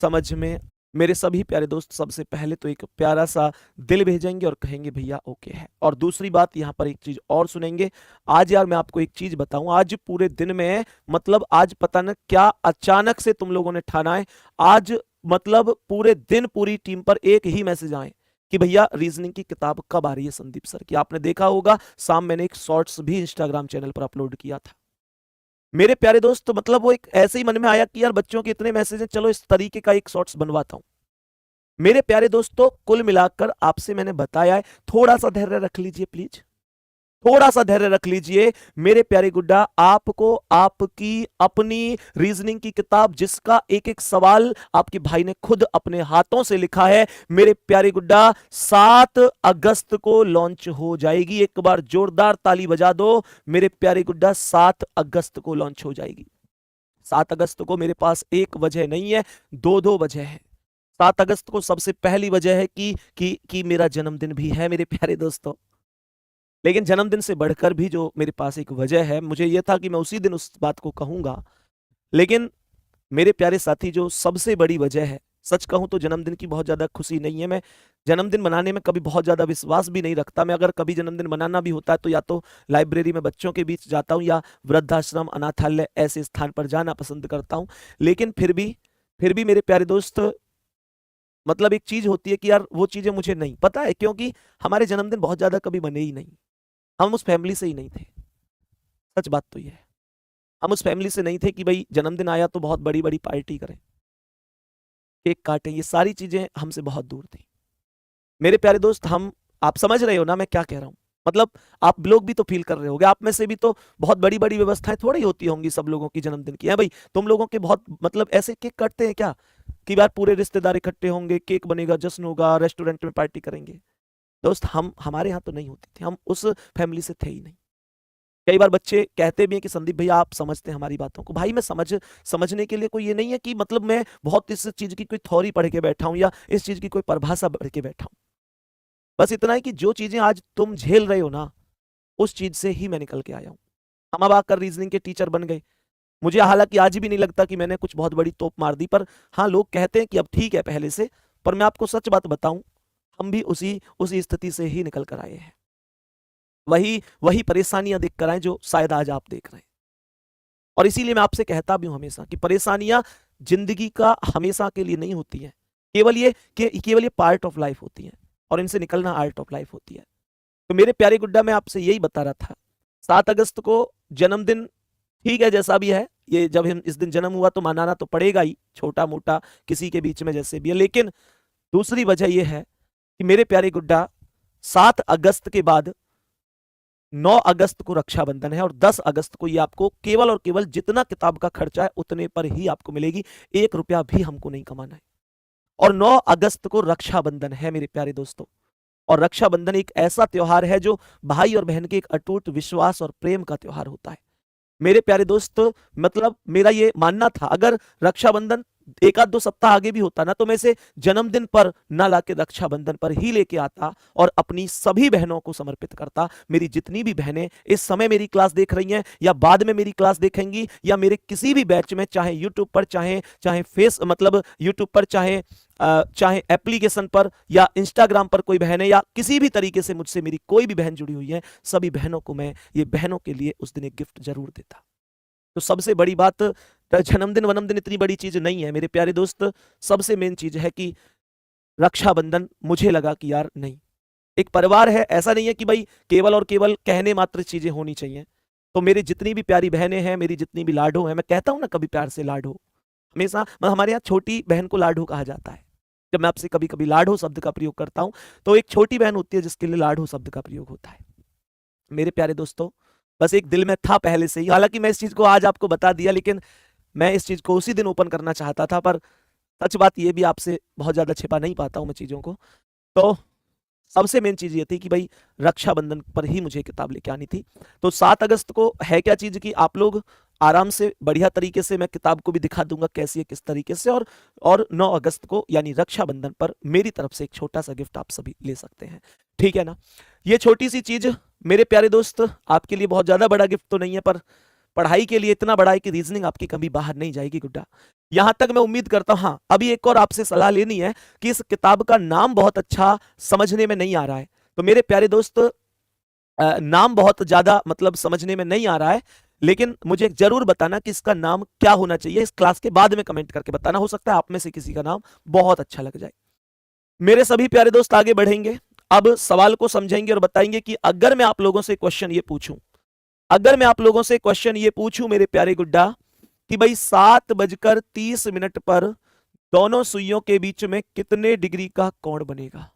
समझ में मेरे सभी प्यारे दोस्त सबसे पहले तो एक प्यारा सा दिल भेजेंगे और कहेंगे भैया ओके है। और दूसरी बात यहाँ पर एक चीज और सुनेंगे। आज यार मैं आपको एक चीज बताऊं, आज पूरे दिन में मतलब आज पता न क्या अचानक से तुम लोगों ने ठाना है। आज मतलब पूरे दिन पूरी टीम पर एक ही मैसेज आए कि भैया रीजनिंग की किताब कब आ रही है संदीप सर की। आपने देखा होगा शाम मैंने एक शॉर्ट्स भी इंस्टाग्राम चैनल पर अपलोड किया था। मेरे प्यारे दोस्त मतलब वो एक ऐसे ही मन में आया कि यार बच्चों के इतने मैसेज हैं, चलो इस तरीके का एक शॉर्ट्स बनवाता हूं। मेरे प्यारे दोस्तों कुल मिलाकर आपसे मैंने बताया है, थोड़ा सा धैर्य रख लीजिए प्लीज, थोड़ा सा धैर्य रख लीजिए मेरे प्यारे गुड्डा। आपको आपकी अपनी रीजनिंग की किताब जिसका एक एक सवाल आपके भाई ने खुद अपने हाथों से लिखा है, मेरे प्यारे गुड्डा 7 अगस्त को लॉन्च हो जाएगी। एक बार जोरदार ताली बजा दो मेरे प्यारे गुड्डा, 7 अगस्त को लॉन्च हो जाएगी। 7 अगस्त को मेरे पास एक वजह नहीं है, दो वजह है। 7 अगस्त को सबसे पहली वजह है कि मेरा जन्मदिन भी है मेरे प्यारे दोस्तों। लेकिन जन्मदिन से बढ़कर भी जो मेरे पास एक वजह है, मुझे यह था कि मैं उसी दिन उस बात को कहूंगा। लेकिन मेरे प्यारे साथी जो सबसे बड़ी वजह है, सच कहूं तो जन्मदिन की बहुत ज्यादा खुशी नहीं है। मैं जन्मदिन मनाने में कभी बहुत ज्यादा विश्वास भी नहीं रखता। मैं अगर कभी जन्मदिन मनाना भी होता है तो या तो लाइब्रेरी में बच्चों के बीच जाता हूं या वृद्धाश्रम अनाथालय ऐसे स्थान पर जाना पसंद करता हूं। लेकिन फिर भी मेरे प्यारे दोस्त मतलब एक चीज होती है कि यार वो चीजें मुझे नहीं पता है, क्योंकि हमारे जन्मदिन बहुत ज्यादा कभी बने ही नहीं। हम उस फैमिली से ही नहीं थे, सच बात तो ये है। हम उस फैमिली से नहीं थे कि भाई जन्मदिन आया तो बहुत बड़ी बड़ी पार्टी करें, केक काटें, ये सारी चीजें हमसे बहुत दूर थी। मेरे प्यारे दोस्त हम, आप समझ रहे हो ना मैं क्या कह रहा हूं? मतलब आप लोग भी तो फील कर रहे होगे, आप में से भी तो बहुत बड़ी बड़ी व्यवस्थाएं थोड़ी होती होंगी सब लोगों की जन्मदिन की है भाई। तुम लोगों के बहुत मतलब ऐसे केक काटते हैं क्या कि यार पूरे रिश्तेदार इकट्ठे होंगे, केक बनेगा, जश्न होगा, रेस्टोरेंट में पार्टी करेंगे? दोस्त हम, हमारे यहाँ तो नहीं होती थी, हम उस फैमिली से थे ही नहीं। कई बार बच्चे कहते भी हैं कि संदीप भैया आप समझते हैं हमारी बातों को। भाई मैं समझने के लिए कोई ये नहीं है कि मतलब मैं बहुत इस चीज की कोई थ्योरी पढ़ के बैठा हूं या इस चीज की कोई परिभाषा पढ़ के बैठा हूं। बस इतना है कि जो चीजें आज तुम झेल रहे हो ना, उस चीज से ही मैं निकल के आया हूं। हम अब आकर रीजनिंग के टीचर बन गए। मुझे हालांकि आज भी नहीं लगता कि मैंने कुछ बहुत बड़ी तोप मार दी, पर हाँ लोग कहते हैं कि अब ठीक है पहले से। पर मैं आपको सच बात बताऊं, हम भी उसी उसी स्थिति से ही निकल कर आए हैं। वही वही परेशानियां देख कर आए जो शायद आज आप देख रहे हैं। और इसीलिए मैं आपसे कहता भी हूं हमेशा कि परेशानियां जिंदगी का हमेशा के लिए नहीं होती हैं, केवल ये पार्ट ऑफ लाइफ होती हैं और इनसे निकलना आर्ट ऑफ लाइफ होती है। तो मेरे प्यारे गुड्डा मैं आपसे यही बता रहा था, 7 अगस्त को जन्मदिन ठीक है जैसा भी है, ये जब हम इस दिन जन्म हुआ तो मनाना तो पड़ेगा ही, छोटा मोटा किसी के बीच में जैसे भी है। लेकिन दूसरी वजह यह है कि मेरे प्यारे गुड्डा 7 अगस्त के बाद 9 अगस्त को रक्षाबंधन है और 10 अगस्त को ये आपको केवल और केवल जितना किताब का खर्चा है उतने पर ही आपको मिलेगी। 1 रुपया भी हमको नहीं कमाना है। और 9 अगस्त को रक्षाबंधन है मेरे प्यारे दोस्तों। और रक्षाबंधन एक ऐसा त्योहार है जो भाई और बहन के एक अटूट विश्वास और प्रेम का त्योहार होता है। मेरे प्यारे दोस्त मतलब मेरा ये मानना था अगर रक्षाबंधन एक आध 2 सप्ताह आगे भी होता ना, तो मैं इसे जन्मदिन पर ना लाके रक्षाबंधन पर ही लेके आता और अपनी सभी बहनों को समर्पित करता। मेरी जितनी भी बहनें इस समय मेरी क्लास देख रही हैं या बाद में मेरी क्लास देखेंगी या मेरे किसी भी बैच में, चाहे यूट्यूब पर, चाहे चाहे फेस मतलब यूट्यूब पर, चाहे एप्लीकेशन पर या इंस्टाग्राम पर कोई बहन है या किसी भी तरीके से मुझसे मेरी कोई भी बहन जुड़ी हुई है, सभी बहनों को मैं ये बहनों के लिए उस दिन एक गिफ्ट जरूर देता। तो सबसे बड़ी बात, जन्मदिन वनमदिन इतनी बड़ी चीज नहीं है मेरे प्यारे दोस्त। सबसे मेन चीज है कि रक्षाबंधन मुझे लगा कि यार नहीं, एक परिवार है, ऐसा नहीं है कि भाई केवल और केवल कहने मात्र चीजें होनी चाहिए। तो मेरी जितनी भी प्यारी बहनें हैं, मेरी जितनी भी लाडो हैं, मैं कहता हूं ना कभी प्यार से लाडो, हमेशा मतलब हमारे यहाँ छोटी बहन को लाडो कहा जाता है। जब मैं आपसे कभी कभी लाडो शब्द का प्रयोग करता हूं तो एक छोटी बहन होती है जिसके लिए लाडो शब्द का प्रयोग होता है। मेरे प्यारे दोस्तों बस एक दिल में था पहले से ही, हालांकि मैं इस चीज को आज आपको बता दिया, लेकिन मैं इस चीज को उसी दिन ओपन करना चाहता था। पर सच बात ये भी आपसे बहुत ज्यादा छिपा नहीं पाता हूं मैं चीजों को। तो सबसे मेन चीज ये थी कि भाई रक्षाबंधन पर ही मुझे किताब लेके आनी थी। तो 7 अगस्त को है क्या चीज कि आप लोग आराम से बढ़िया तरीके से, मैं किताब को भी दिखा दूंगा कैसी है किस तरीके से, और 9 अगस्त को यानी रक्षाबंधन पर मेरी तरफ से एक छोटा सा गिफ्ट आप सभी ले सकते हैं, ठीक है ना? ये छोटी सी चीज मेरे प्यारे दोस्त आपके लिए बहुत ज्यादा बड़ा गिफ्ट तो नहीं है, पर पढ़ाई के लिए इतना बड़ा है कि रीजनिंग आपकी कभी बाहर नहीं जाएगी गुड्डा। यहां तक मैं उम्मीद करता हूं। हाँ, अभी एक और आपसे सलाह लेनी है कि इस किताब का नाम बहुत अच्छा समझने में नहीं आ रहा है। तो मेरे प्यारे दोस्त, नाम बहुत ज्यादा मतलब समझने में नहीं आ रहा है, लेकिन मुझे जरूर बताना कि इसका नाम क्या होना चाहिए। इस क्लास के बाद में कमेंट करके बताना, हो सकता है आप में से किसी का नाम बहुत अच्छा लग जाए। मेरे सभी प्यारे दोस्त आगे बढ़ेंगे। अब सवाल को समझेंगे और बताएंगे कि अगर मैं आप लोगों से क्वेश्चन ये पूछूं, अगर मैं आप लोगों से क्वेश्चन ये पूछूं मेरे प्यारे गुड्डा, कि भाई 7:30 पर दोनों सुइयों के बीच में कितने डिग्री का कोण बनेगा?